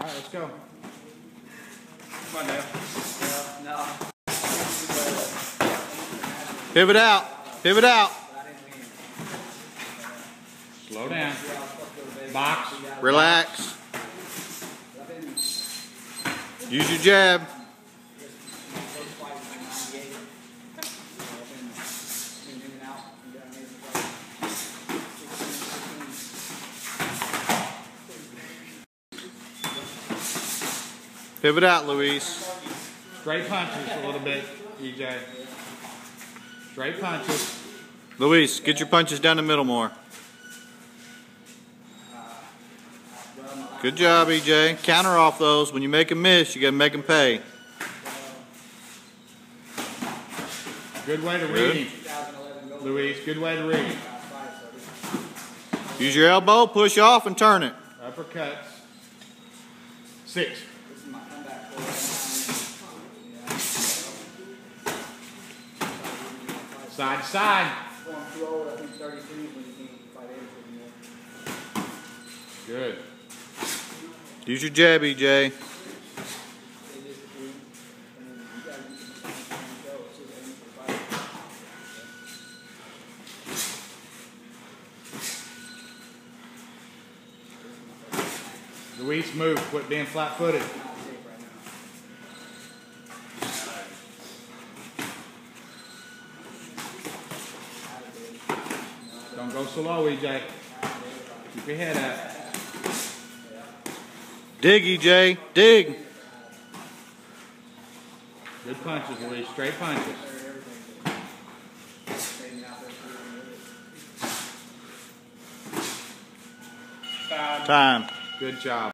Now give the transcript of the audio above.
Alright, let's go. Come on, Dale. No. Pivot out. Pivot out. Slow down. Box. Relax. Use your jab. Pivot out, Luis. Straight punches a little bit, EJ. Straight punches. Luis, get your punches down the middle more. Good job, EJ. Counter off those. When you make them miss, you gotta make them pay. Good way to read him, Luis. Good way to read him. Use your elbow, push off, and turn it. Uppercuts. 6. Side to side. Good. Use your jab, EJ. Luis, move. Quit being flat-footed. Don't go so low, EJ. Keep your head up. Dig, EJ. Dig. Good punches, Luis. Straight punches. Time. Good job.